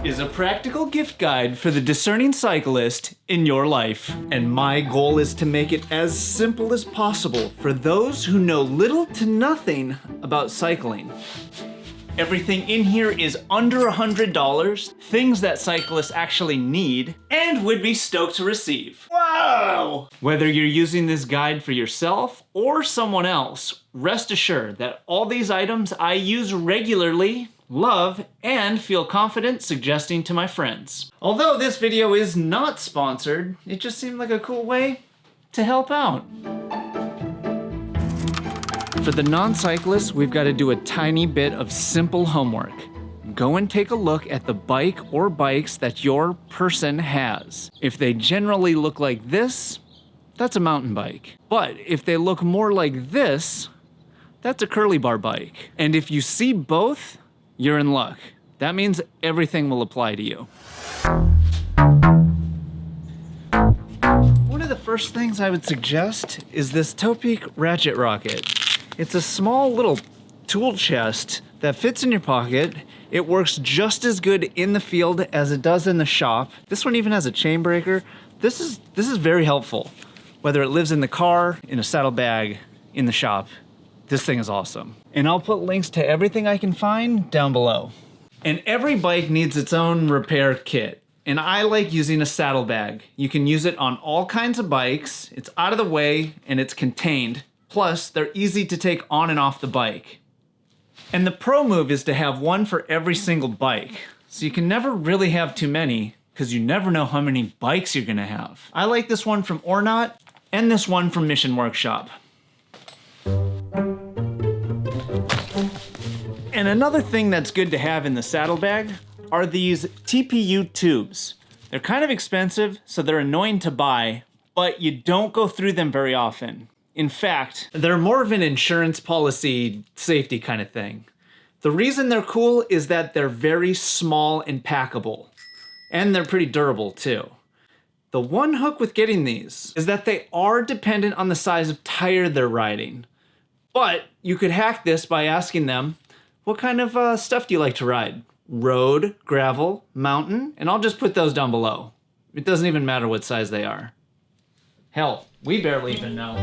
is a practical gift guide for the discerning cyclist in your life. And my goal is to make it as simple as possible for those who know little to nothing about cycling. Everything in here is under $100, things that cyclists actually need and would be stoked to receive. Wow! Whether you're using this guide for yourself or someone else, rest assured that all these items I use regularly, love, and feel confident suggesting to my friends. Although this video is not sponsored, it just seemed like a cool way to help out. For the non-cyclists, we've got to do a tiny bit of simple homework. Go and take a look at the bike or bikes that your person has. If they generally look like this, that's a mountain bike. But if they look more like this, that's a curly bar bike. And if you see both, you're in luck. That means everything will apply to you. One of the first things I would suggest is this Topeak ratchet rocket. It's a small little tool chest that fits in your pocket. It works just as good in the field as it does in the shop. This one even has a chain breaker. This is very helpful. Whether it lives in the car, in a saddlebag, in the shop, this thing is awesome. And I'll put links to everything I can find down below. And every bike needs its own repair kit. And I like using a saddlebag. You can use it on all kinds of bikes. It's out of the way and it's contained. Plus, they're easy to take on and off the bike. And the pro move is to have one for every single bike. So you can never really have too many, because you never know how many bikes you're gonna have. I like this one from Ornat, and this one from Mission Workshop. And another thing that's good to have in the saddlebag are these TPU tubes. They're kind of expensive, so they're annoying to buy, but you don't go through them very often. In fact, they're more of an insurance policy safety kind of thing. The reason they're cool is that they're very small and packable. And they're pretty durable too. The one hook with getting these is that they are dependent on the size of tire they're riding. But you could hack this by asking them, what kind of stuff do you like to ride? Road, gravel, mountain? And I'll just put those down below. It doesn't even matter what size they are. Hell, we barely even know.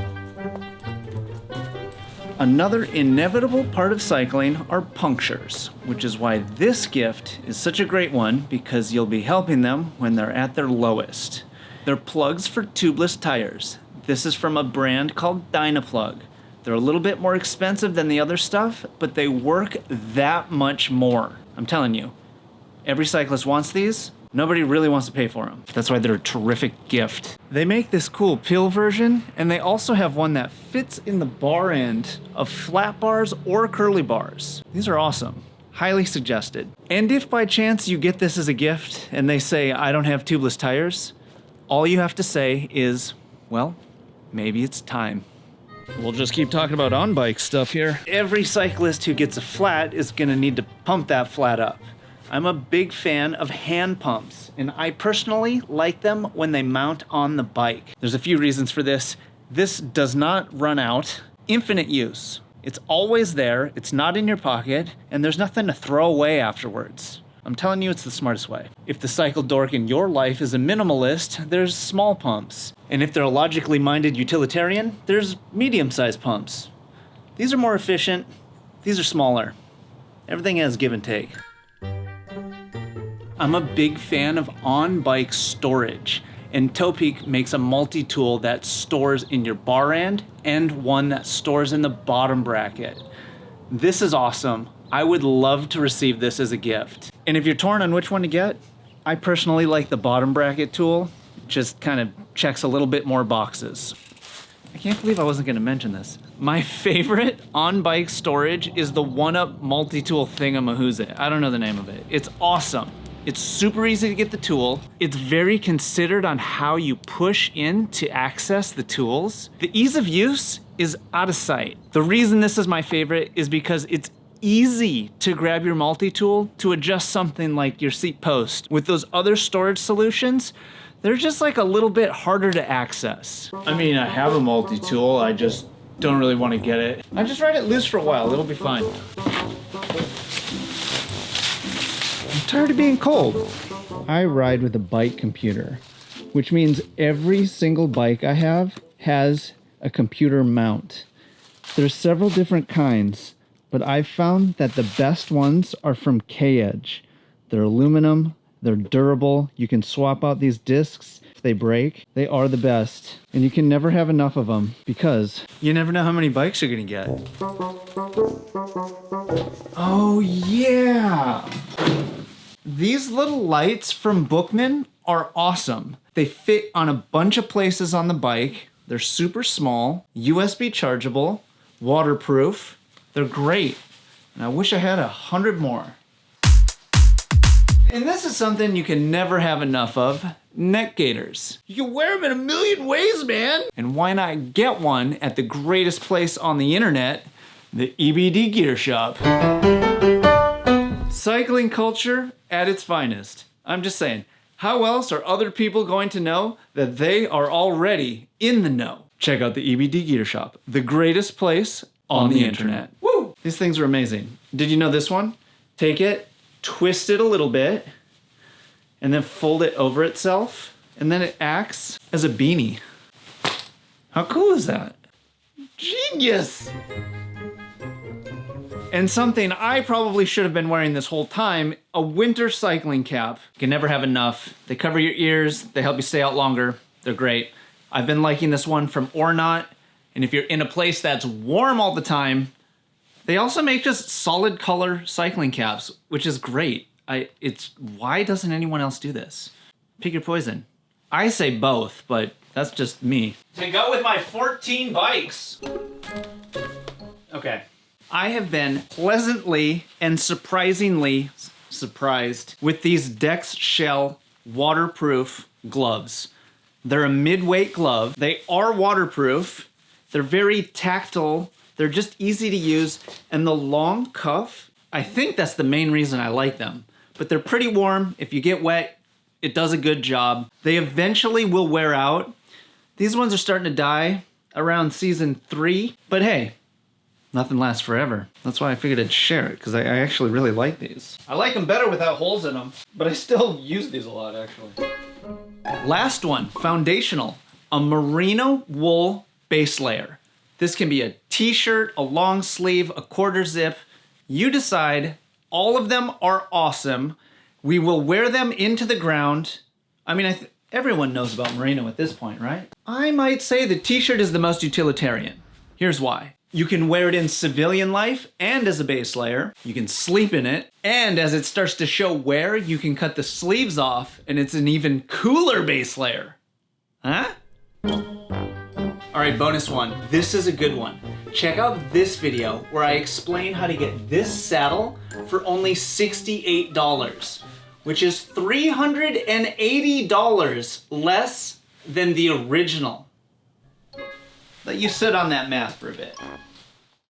Another inevitable part of cycling are punctures, which is why this gift is such a great one, because you'll be helping them when they're at their lowest. They're plugs for tubeless tires. This is from a brand called Dynaplug. They're a little bit more expensive than the other stuff, but they work that much more. I'm telling you, every cyclist wants these. Nobody really wants to pay for them. That's why they're a terrific gift. They make this cool pill version, and they also have one that fits in the bar end of flat bars or curly bars. These are awesome. Highly suggested. And if by chance you get this as a gift and they say, I don't have tubeless tires, all you have to say is, well, maybe it's time. We'll just keep talking about on-bike stuff here. Every cyclist who gets a flat is gonna need to pump that flat up. I'm a big fan of hand pumps, and I personally like them when they mount on the bike. There's a few reasons for this. This does not run out. Infinite use. It's always there, it's not in your pocket, and there's nothing to throw away afterwards. I'm telling you, it's the smartest way. If the cycle dork in your life is a minimalist, there's small pumps. And if they're a logically minded utilitarian, there's medium-sized pumps. These are more efficient, these are smaller. Everything has give and take. I'm a big fan of on-bike storage, and Topeak makes a multi-tool that stores in your bar end and one that stores in the bottom bracket. This is awesome. I would love to receive this as a gift. And if you're torn on which one to get, I personally like the bottom bracket tool. It just kind of checks a little bit more boxes. I can't believe I wasn't gonna mention this. My favorite on-bike storage is the one-up multi-tool thingamahoozy. I don't know the name of it. It's awesome. It's super easy to get the tool. It's very considered on how you push in to access the tools. The ease of use is out of sight. The reason this is my favorite is because it's easy to grab your multi-tool to adjust something like your seat post. With those other storage solutions, they're just like a little bit harder to access. I mean, I have a multi-tool, I just don't really want to get it. I just ride it loose for a while, it'll be fine. tired of being cold. I ride with a bike computer, which means every single bike I have has a computer mount. There's several different kinds, but I've found that the best ones are from K-Edge. They're aluminum, they're durable, you can swap out these discs if they break. They are the best, and you can never have enough of them because you never know how many bikes you're gonna get. Oh yeah! These little lights from Bookman are awesome. They fit on a bunch of places on the bike. They're super small, USB chargeable, waterproof. They're great. And I wish I had 100 more. And this is something you can never have enough of, neck gaiters. You can wear them in a million ways, man. And why not get one at the greatest place on the internet, the EBD Gear Shop. Cycling culture at its finest. I'm just saying, how else are other people going to know that they are already in the know? Check out the EBD Gear Shop, the greatest place on the internet. Woo! These things are amazing. Did you know this one? Take it, twist it a little bit, and then fold it over itself, and then it acts as a beanie. How cool is that? Genius! And something I probably should have been wearing this whole time, a winter cycling cap. You can never have enough. They cover your ears, they help you stay out longer. They're great. I've been liking this one from Ornat, and if you're in a place that's warm all the time, they also make just solid color cycling caps, which is great. Why doesn't anyone else do this? Pick your poison. I say both, but that's just me. To go with my 14 bikes. Okay. I have been pleasantly and surprisingly surprised with these Dex Shell waterproof gloves. They're a mid-weight glove. They are waterproof. They're very tactile. They're just easy to use. And the long cuff, I think that's the main reason I like them. But they're pretty warm. If you get wet, it does a good job. They eventually will wear out. These ones are starting to die around season 3. But hey, nothing lasts forever. That's why I figured I'd share it, because I actually really like these. I like them better without holes in them, but I still use these a lot, actually. Last one, foundational. A merino wool base layer. This can be a t-shirt, a long sleeve, a quarter zip. You decide. All of them are awesome. We will wear them into the ground. I mean, everyone knows about merino at this point, right? I might say the t-shirt is the most utilitarian. Here's why. You can wear it in civilian life and as a base layer. You can sleep in it. And as it starts to show wear, you can cut the sleeves off and it's an even cooler base layer. Huh? All right, bonus one. This is a good one. Check out this video where I explain how to get this saddle for only $68, which is $380 less than the original. Let you sit on that math for a bit.